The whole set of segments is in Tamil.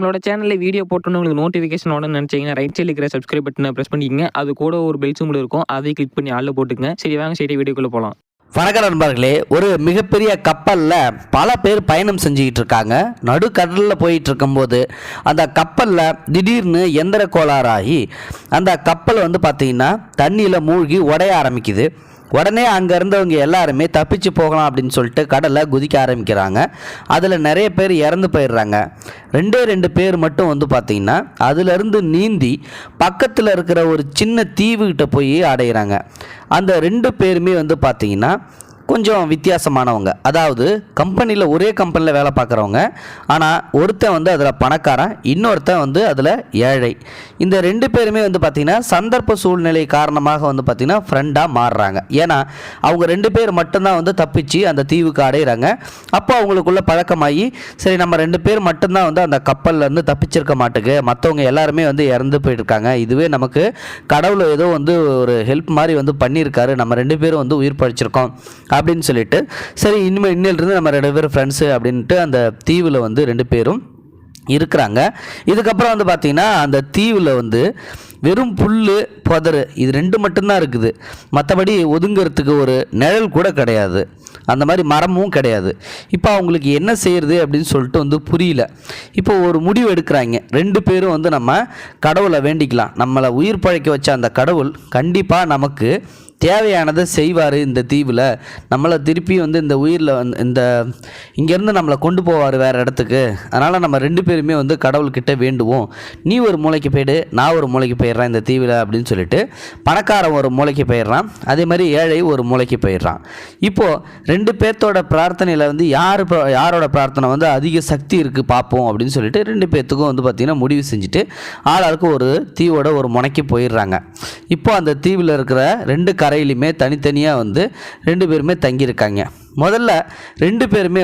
நம்மளோட சேனல்ல வீடியோ போட்டோன்னு உங்களுக்கு நோட்டிஃபிகேஷன் வரணும்னு நினைச்சீங்கன்னா ரைட் சைடில் இருக்கிற சப்ஸ்கிரைப் பட்டனை பிரஸ் பண்ணிக்கங்க. அது கூட ஒரு பெல் சிம்பிள் இருக்கும், அதை கிளிக் பண்ணி ஆளில் போட்டுக்கங்க. சரி வாங்க சரி வீடியோக்குள்ளே போகலாம். வணக்கம் நண்பர்களே, ஒரு மிகப்பெரிய கப்பலில் பல பேர் பயணம் செஞ்சுக்கிட்டு இருக்காங்க. நடுக்கடலில் போயிட்டு இருக்கும்போது அந்த கப்பலில் திடீர்னு எந்திர கோளாறாகி அந்த கப்பல் பார்த்திங்கன்னா தண்ணியில் மூழ்கி உடைய ஆரம்பிக்குது. உடனே அங்கே இருந்தவங்க எல்லாருமே தப்பிச்சு போகலாம் அப்படின்னு சொல்லிட்டு கடலை குதிக்க ஆரம்பிக்கிறாங்க. அதில் நிறைய பேர் இறந்து போயிடுறாங்க. ரெண்டு பேர் மட்டும் பார்த்திங்கன்னா அதிலிருந்து நீந்தி பக்கத்தில் இருக்கிற ஒரு சின்ன தீவுகிட்ட போய் அடைகிறாங்க. அந்த 2 பேருமே பார்த்திங்கன்னா கொஞ்சம் வித்தியாசமானவங்க. அதாவது கம்பெனியில் ஒரே கம்பெனியில் வேலை பார்க்குறவங்க. ஆனால் ஒருத்தன் அதில் பணக்காரன், இன்னொருத்தன் அதில் ஏழை. இந்த 2 பேருமே பார்த்திங்கன்னா சந்தர்ப்ப சூழ்நிலை காரணமாக பார்த்திங்கன்னா ஃப்ரெண்டாக மாறுறாங்க. ஏன்னா அவங்க 2 பேர் மட்டும்தான் தப்பிச்சு அந்த தீவுக்கு அடைகிறாங்க. அப்போ அவங்களுக்குள்ள பழக்கமாகி சரி நம்ம 2 பேர் மட்டும்தான் அந்த கப்பல்லேருந்து தப்பிச்சிருக்க மாட்டுக்கு, மற்றவங்க எல்லாருமே இறந்து போயிட்டுருக்காங்க. இதுவே நமக்கு கடவுள் ஏதோ ஒரு ஹெல்ப் மாதிரி பண்ணியிருக்காரு, நம்ம 2 பேரும் உயிர் பழிச்சிருக்கோம் அப்படின்னு சொல்லிட்டு சரி இன்னிலிருந்து நம்ம 2 பேரும் ஃப்ரெண்ட்ஸு அப்படின்ட்டு அந்த தீவில் 2 பேரும் இருக்கிறாங்க. இதுக்கப்புறம் பார்த்திங்கன்னா அந்த தீவில் வெறும் புல் புதரு இது 2 மட்டும்தான் இருக்குது. மற்றபடி ஒதுங்கிறதுக்கு ஒரு நிழல் கூட கிடையாது, அந்த மாதிரி மரமும் கிடையாது. இப்போ அவங்களுக்கு என்ன செய்கிறது அப்படின்னு சொல்லிட்டு புரியல. இப்போ ஒரு முடிவு எடுக்கிறாங்க. 2 பேரும் நம்ம கடவுளை வேண்டிக்கலாம். நம்மளை உயிர் பழைக்க வச்ச அந்த கடவுள் கண்டிப்பாக நமக்கு தேவையானதை செய்வார். இந்த தீவில் நம்மளை திருப்பி இந்த உயிரில் இந்த இங்கேருந்து நம்மளை கொண்டு போவார் வேறு இடத்துக்கு. அதனால் நம்ம 2 பேருமே கடவுள்கிட்ட வேண்டுவோம். நீ ஒரு மூளைக்கு போயிடு, நான் ஒரு மூளைக்கு போயிடுறேன் இந்த தீவில் அப்படின்னு சொல்லிட்டு பணக்காரன் ஒரு மூளைக்கு போயிடுறான். அதே மாதிரி ஏழை ஒரு மூளைக்கு போயிடுறான். இப்போது 2 பேர்த்தோட பிரார்த்தனையில் யாரோட பிரார்த்தனை அதிக சக்தி இருக்குது பார்ப்போம் அப்படின்னு சொல்லிட்டு 2 பேர்த்துக்கும் பார்த்திங்கன்னா முடிவு செஞ்சுட்டு ஆளாளுக்கு ஒரு தீவோட ஒரு முனைக்கு போயிடுறாங்க. இப்போ அந்த தீவில் இருக்கிற 2 கரையிலுமே தனித்தனியாக 2 பேருமே தங்கியிருக்காங்க. முதல்ல 2 பேருமே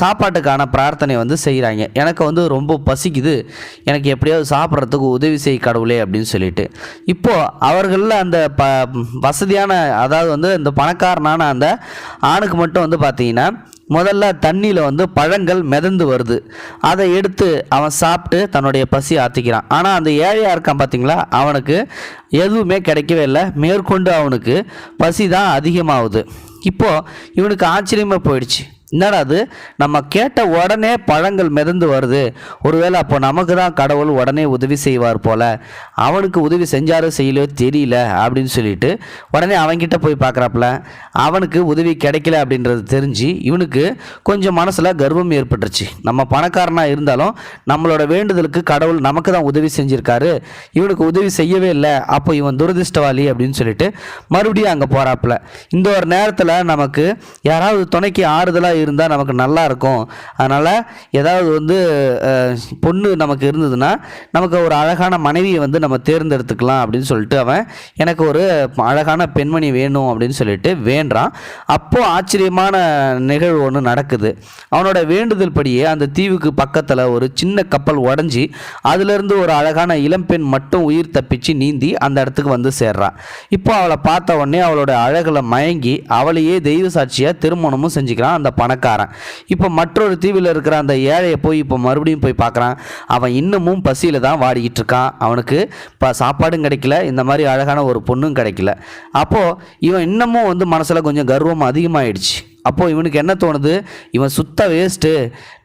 சாப்பாட்டுக்கான பிரார்த்தனை செய்கிறாங்க. எனக்கு ரொம்ப பசிக்குது, எனக்கு எப்படியாவது சாப்பிட்றதுக்கு உதவி செய் கடவுளே அப்படின்னு சொல்லிட்டு. இப்போது அவர்களில் அந்த வசதியான அதாவது இந்த பணக்காரனான அந்த ஆணுக்கு மட்டும் பார்த்திங்கன்னா முதல்ல தண்ணியில் பழங்கள் மிதந்து வருது. அதை எடுத்து அவன் சாப்பிட்டு தன்னுடைய பசி ஆற்றிக்கிறான். ஆனால் அந்த ஏழையாக இருக்கான் பார்த்திங்களா, அவனுக்கு எதுவுமே கிடைக்கவே இல்லை. மேற்கொண்டு அவனுக்கு பசி தான் அதிகமாகுது. இப்போது இவனுக்கு ஆச்சரியமாக போயிடுச்சு. என்னடா அது, நம்ம கேட்ட உடனே பழங்கள் மிதந்து வருது, ஒருவேளை அப்போ நமக்கு தான் கடவுள் உடனே உதவி செய்வார் போல், அவனுக்கு உதவி செஞ்சாரோ செய்யலையோ தெரியல அப்படின்னு சொல்லிட்டு உடனே அவன்கிட்ட போய் பார்க்குறாப்புல. அவனுக்கு உதவி கிடைக்கல அப்படின்றது தெரிஞ்சு இவனுக்கு கொஞ்சம் மனசில் கர்வம் ஏற்பட்டுருச்சு. நம்ம பணக்காரனாக இருந்தாலும் நம்மளோட வேண்டுதலுக்கு கடவுள் நமக்கு தான் உதவி செஞ்சுருக்காரு, இவனுக்கு உதவி செய்யவே இல்லை, அப்போ இவன் துரதிர்ஷ்டவாளி அப்படின்னு சொல்லிட்டு மறுபடியும் அங்கே போகிறாப்புல. இந்த ஒரு நேரத்தில் நமக்கு யாராவது துணைக்கு ஆறுதலாக இருந்தால் நமக்கு நல்லா இருக்கும். அதனால் ஏதாவது பொண்ணு நமக்கு இருந்ததுன்னா நமக்கு ஒரு அழகான மனைவியை நம்ம தேர்ந்தெடுத்துக்கலாம் அப்படின்னு சொல்லிட்டு அவன் எனக்கு ஒரு அழகான பெண்மணி வேணும் அப்படின்னு சொல்லிட்டு வேண்டான். அப்போது ஆச்சரியமான நிகழ்வு ஒன்று நடக்குது. அவனோட வேண்டுதல் படியே அந்த தீவுக்கு பக்கத்தில் ஒரு சின்ன கப்பல் உடஞ்சி அதிலிருந்து ஒரு அழகான இளம்பெண் மட்டும் உயிர் தப்பிச்சு நீந்தி அந்த இடத்துக்கு சேர்றான். இப்போ அவளை பார்த்த உடனே அவளோட அழகில் மயங்கி அவளையே தெய்வ சாட்சியாக திருமணமும் செஞ்சுக்கிறான் அந்த பணக்காரன். இப்போ மற்றொரு தீவில் இருக்கிற அந்த ஏழையை போய் இப்போ மறுபடியும் போய் பார்க்குறான். அவன் இன்னமும் பசியில் தான் வாடிக்கிட்டு இருக்கான். அவனுக்கு சாப்பாடும் கிடைக்கல, இந்த மாதிரி அழகான ஒரு பொண்ணும் கிடைக்கல. அப்போது இவன் இன்னமும் மனசில் கொஞ்சம் கர்வம் அதிகமாகிடுச்சு. அப்போது இவனுக்கு என்ன தோணுது, இவன் சுத்த வேஸ்ட்டு,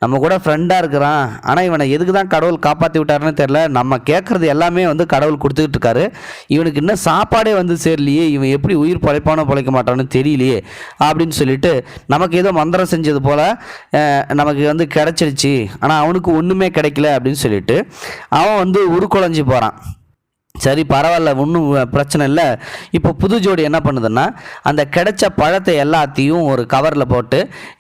நம்ம கூட ஃப்ரெண்டாக இருக்கிறான், ஆனால் இவனை எதுக்கு தான் கடவுள் காப்பாற்றி விட்டாருன்னு தெரில, நம்ம கேட்குறது எல்லாமே கடவுள் கொடுத்துக்கிட்டு இருக்காரு, இவனுக்கு இன்னும் சாப்பாடே சேரலையே, இவன் எப்படி உயிர் பழைப்பானோ பழைக்க மாட்டான்னு தெரியலையே அப்படின்னு சொல்லிட்டு நமக்கு ஏதோ மந்திரம் செஞ்சது போல் நமக்கு கிடச்சிருச்சு, ஆனால் அவனுக்கு ஒன்றுமே கிடைக்கல அப்படின்னு சொல்லிட்டு அவன் உருக்குலைஞ்சி போகிறான். சரி பரவாயில்ல, ஒன்றும் பிரச்சனை இல்லை. இப்போ புது ஜோடி என்ன பண்ணுதுன்னா அந்த கிடைச்ச பழத்தை எல்லாத்தையும் ஒரு கவரில் போட்டு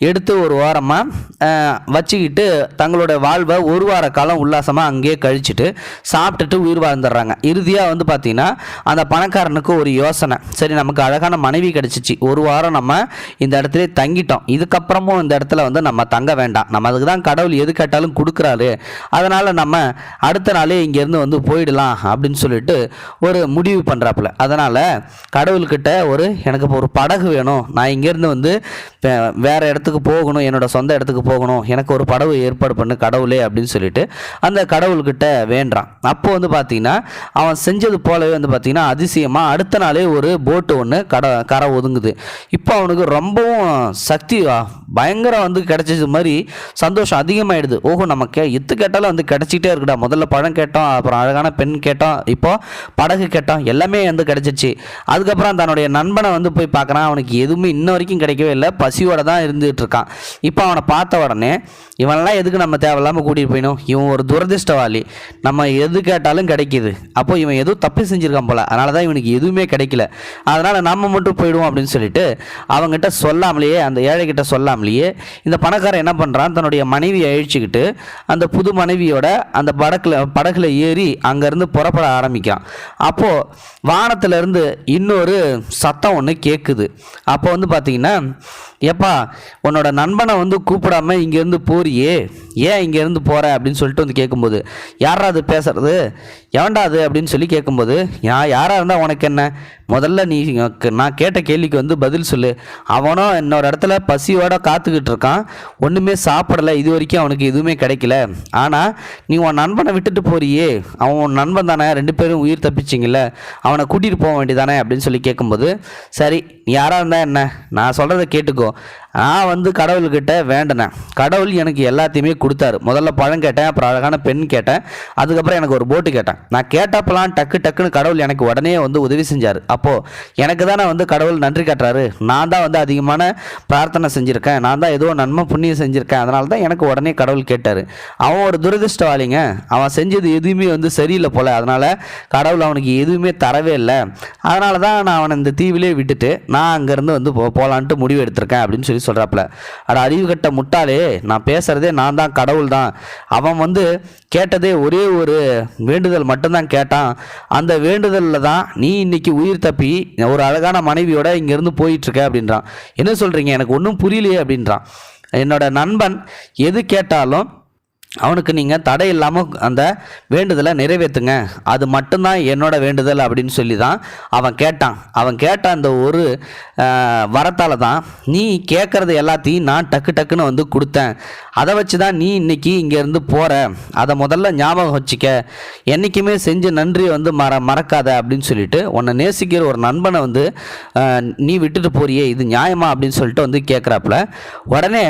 எடுத்து ஒரு ஓரமாக வச்சுக்கிட்டு தங்களோட வாழ்வை 1 வார காலம் உல்லாசமாக அங்கேயே கழிச்சிட்டு சாப்பிட்டுட்டு உயிர் வாழ்ந்துடுறாங்க. இறுதியாக பார்த்திங்கன்னா அந்த பணக்காரனுக்கு ஒரு யோசனை, சரி நமக்கு அழகான மனைவி கிடச்சிச்சு, 1 வாரம் நம்ம இந்த இடத்துல தங்கிட்டோம், இதுக்கப்புறமும் இந்த இடத்துல நம்ம தங்க வேண்டாம், நம்ம அதுக்கு தான் கடவுள் எது கேட்டாலும் கொடுக்குறாரு, அதனால் நம்ம அடுத்த நாளே இங்கேருந்து போயிடலாம் அப்படின்னு சொல்லி சொல்லிட்டு ஒரு முடிவு பண்ணுறாப்புல. அதனால் கடவுள்கிட்ட எனக்கு இப்போ ஒரு படகு வேணும், நான் இங்கேருந்து வந்து வேறு இடத்துக்கு போகணும், என்னோடய சொந்த இடத்துக்கு போகணும், எனக்கு ஒரு படகு ஏற்பாடு பண்ணு கடவுளே அப்படின்னு சொல்லிட்டு அந்த கடவுள்கிட்ட வேண்டான். அப்போ வந்து பார்த்திங்கன்னா அவன் செஞ்சது போலவே வந்து பார்த்திங்கன்னா அதிசயமாக அடுத்த நாளே ஒரு போட்டு ஒன்று கரை ஒதுங்குது. இப்போ அவனுக்கு ரொம்பவும் சக்தி பயங்கரம் வந்து கிடைச்சது மாதிரி சந்தோஷம் அதிகமாகிடுது. ஓஹோ, நம்ம எத்து கேட்டாலும் வந்து கிடைச்சிட்டே இருக்குடா. முதல்ல பழம் கேட்டோம், அப்புறம் அழகான பெண் கேட்டோம், இப்போ படகு கேட்டோம், எல்லாமே வந்து கிடைச்சிச்சு. அதுக்கப்புறம் தன்னுடைய நண்பனை வந்து போய் பார்க்குறான். அவனுக்கு எதுவுமே இன்ன வரைக்கும் கிடைக்கவே இல்லை, பசியோடு தான் இருந்துகிட்டு இருக்கான். இப்போ அவனை பார்த்த உடனே இவனெல்லாம் எதுக்கு நம்ம தேவையில்லாமல் கூட்டிகிட்டு போயிடும், இவன் ஒரு துரதிர்ஷ்டவாளி, நம்ம எது கேட்டாலும் கிடைக்கிது, அப்போ இவன் எதுவும் தப்பு செஞ்சுருக்கான் போல, அதனால தான் இவனுக்கு எதுவுமே கிடைக்கல, அதனால் நம்ம மட்டும் போயிடுவோம் அப்படின்னு சொல்லிட்டு அவங்ககிட்ட சொல்லாமலேயே, அந்த ஏழைக்கிட்ட சொல்லாமலேயே இந்த பணக்காரன் என்ன பண்ணுறான், தன்னுடைய மனைவியை அழிச்சுக்கிட்டு அந்த புது மனைவியோட அந்த படகுல ஏறி அங்கேருந்து புறப்பட ஆரம்பிக்கான். அப்போது வானத்திலேருந்து இன்னொரு சத்தம் ஒன்று கேட்குது. அப்போ வந்து பார்த்திங்கன்னா, ஏப்பா உன்னோட நண்பனை வந்து கூப்பிடாம இங்கேருந்து போறியே, ஏன் இங்கேருந்து போகிற அப்படின்னு சொல்லிட்டு வந்து கேட்கும்போது, யாரா அது பேசுறது, எவன்டா அது அப்படின்னு சொல்லி கேட்கும்போது, யாராக இருந்தால் உனக்கு என்ன, முதல்ல நீ நான் கேட்ட கேள்விக்கு வந்து பதில் சொல்லு. அவனும் இன்னொரு இடத்துல பசியோட காத்துக்கிட்டு இருக்கான், ஒன்றுமே சாப்பிடலை, இது வரைக்கும் அவனுக்கு எதுவுமே கிடைக்கல. ஆனால் நீ உன் நண்பனை விட்டுட்டு போறியே, அவன் உன் நண்பன் தானே, 2 பேரும் உயிர் தப்பிச்சிங்கல்ல, அவனை கூட்டிகிட்டு போக வேண்டியதானே அப்படின்னு சொல்லி கேட்கும்போது, சரி நீ யாராக இருந்தால் என்ன, நான் சொல்கிறத கேட்டுக்கோ, நான் வந்து கடவுள்கிட்ட வேண்டினேன், கடவுள் எனக்கு எல்லாத்தையுமே கொடுத்தாரு. முதல்ல பழம் கேட்டேன், அப்புறம் அழகான பெண் கேட்டேன், அதுக்கப்புறம் எனக்கு ஒரு போட்டு கேட்டேன். நான் கேட்டப்பெல்லாம் டக்குன்னு கடவுள் எனக்கு உடனே வந்து உதவி செஞ்சார். அப்போது எனக்கு தானே வந்து கடவுள் நன்றி காட்டுறாரு, நான் தான் வந்து அதிகமான பிரார்த்தனை செஞ்சுருக்கேன், நான் தான் ஏதோ நன்மை புண்ணியம் செஞ்சுருக்கேன், அதனால தான் எனக்கு உடனே கடவுள் கேட்டார். அவன் ஒரு துரதிர்ஷ்டவாளிங்க, அவன் செஞ்சது எதுவுமே வந்து சரியில்லை போல், அதனால் கடவுள் அவனுக்கு எதுவுமே தரவே இல்லை, அதனால தான் நான் அவனை இந்த தீவிலே விட்டுட்டு நான் அங்கேருந்து வந்து போகலான்ட்டு முடிவு எடுத்திருக்கேன் அப்படின்னு சொல்லி சொல்கிறாப்புல. அட அறிவு கட்ட முட்டாளே, நான் பேசுகிறதே நான் தான் கடவுள் தான், அவன் வந்து கேட்டதே ஒரே ஒரு வேண்டுதல் மட்டும்தான் கேட்டான், அந்த வேண்டுதலில் தான் நீ இன்னைக்கு உயிர் தப்பி ஒரு அழகான மனைவியோட இங்கேருந்து போயிட்டுருக்க அப்படின்றான். என்ன சொல்கிறீங்க, எனக்கு ஒன்றும் புரியலையே அப்படின்றான். என்னோட நண்பன் எது கேட்டாலும் அவனுக்கு நீங்கள் தடை இல்லாமல் அந்த வேண்டுதலை நிறைவேற்றுங்க, அது மட்டும்தான் என்னோட வேண்டுதல் அப்படின்னு சொல்லி தான் அவன் கேட்ட அந்த ஒரு வரத்தால் தான் நீ கேட்குறது எல்லாத்தையும் நான் டக்குன்னு வந்து கொடுத்தேன், அதை வச்சு தான் நீ இன்னைக்கு இங்கேருந்து போகிற, அதை முதல்ல ஞாபகம் வச்சுக்க, என்றைக்குமே செஞ்ச நன்றியை வந்து மறக்காத அப்படின்னு சொல்லிட்டு உன்னை நேசிக்கிற ஒரு நண்பனை வந்து நீ விட்டுட்டு போறியே, இது நியாயமா அப்படின்னு சொல்லிட்டு வந்து கேட்குறாப்புல. உடனே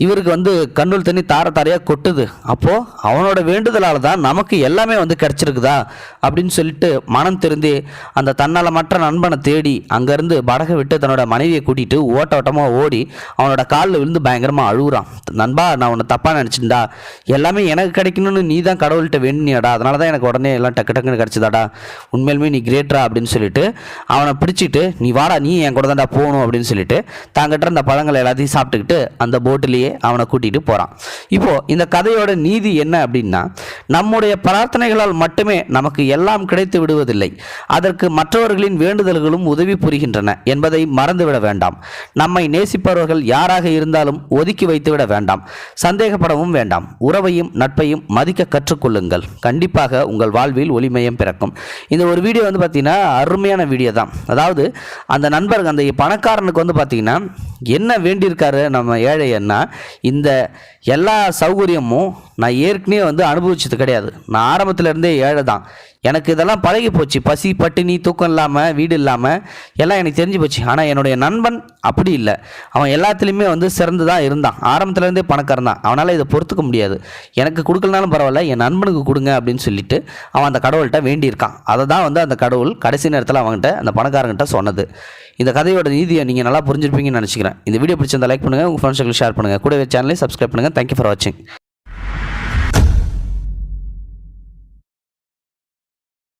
இவருக்கு வந்து கண்ணுள் தண்ணி தாரையாக கொட்டுது. அப்போது அவனோட வேண்டுதலால் தான் நமக்கு எல்லாமே வந்து கிடச்சிருக்குதா அப்படின்னு சொல்லிட்டு மனம் திருந்தி அந்த தன்னலமற்ற நண்பனை தேடி அங்கேருந்து படகை விட்டு தன்னோட மனைவியை கூட்டிகிட்டு ஓட்டமாக ஓடி அவனோட காலில் விழுந்து பயங்கரமாக அழுகுறான். நண்பா, நான் உன்னை தப்பாக நினச்சிருந்தா, எல்லாமே எனக்கு கிடைக்கணும்னு நீ தான் கடவுள்கிட்ட வேண்டினியாடா, அதனால தான் எனக்கு உடனே எல்லாம் டக்குன்னு கிடச்சிதாடா, உண்மையிலுமே நீ கிரேட்ரா அப்படின்னு சொல்லிட்டு அவனை பிடிச்சிட்டு, நீ வாடா, நீ என் கூட தான்டா போகணும் அப்படின்னு சொல்லிட்டு தாங்கிட்ட அந்த பழங்களை எல்லாத்தையும் சாப்பிட்டுக்கிட்டு அந்த போட்டிலேயே அவனை கூட்டிட்டு போறான். இப்போ இந்த கதையோட நீதி என்ன அப்படின்னா, நம்முடைய பிரார்த்தனைகளால் மட்டுமே நமக்கு எல்லாம் கிடைத்து விடுவதில்லை, அதற்கு மற்றவர்களின் வேண்டுதல்களும் உதவி புரிகின்றன என்பதை மறந்துவிட வேண்டாம். நம்மை நேசிப்பவர்கள் யாராக இருந்தாலும் ஒதுக்கி வைத்துவிட வேண்டாம், சந்தேகப்படவும் வேண்டாம். உறவையும் நட்பையும் மதிக்க கற்றுக்கொள்ளுங்கள், கண்டிப்பாக உங்கள் வாழ்வில் ஒளிமயம் பிறக்கும். இந்த ஒரு வீடியோ வந்து பார்த்தீங்கன்னா அருமையான வீடியோ தான். அதாவது அந்த நண்பருக்கு, அந்த பணக்காரனுக்கு வந்து பார்த்தீங்கன்னா என்ன வேண்டியிருக்காரு நம்ம ஏழை என்ன, இந்த எல்லா சௌகரியமும் நான் ஏற்கனவே வந்து அனுபவிச்சது கிடையாது, நான் ஆரம்பத்தில் இருந்தே ஏழை தான், எனக்கு இதெல்லாம் பழகி போச்சு, பசி பட்டினி தூக்கம் இல்லாமல் வீடு இல்லாமல் எல்லாம் எனக்கு தெரிஞ்சு போச்சு. ஆனால் என்னுடைய நண்பன் அப்படி இல்லை, அவன் எல்லாத்துலேயுமே வந்து சிறந்து தான் இருந்தான், ஆரம்பத்துலேருந்தே பணக்காரன் தான், அவனால் இதை பொறுத்துக்க முடியாது, எனக்கு கொடுக்கலனாலும் பரவாயில்ல என் நண்பனுக்கு கொடுங்க அப்படின்னு சொல்லிட்டு அவன் அந்த கடவுள்கிட்ட வேண்டியிருக்கான். அதை தான் வந்து அந்த கடவுள் கடைசி நேரத்தில் அவன்கிட்ட அந்த பணக்காரங்கிட்ட சொன்னது. இந்த கதையோட நீதியை நீங்கள் நல்லா புரிஞ்சிருப்பீங்கன்னு நினச்சிக்கிறேன். இந்த வீடியோ பிடிச்சிருந்தா லைக் பண்ணுங்கள், உங்கள் ஃப்ரெண்ட்ஸுக்கு ஷேர் பண்ணுங்கள், கூடவே சேனலை சப்ஸ்கிரைப் பண்ணுங்கள். தேங்க்யூ ஃபார் வாட்சிங்.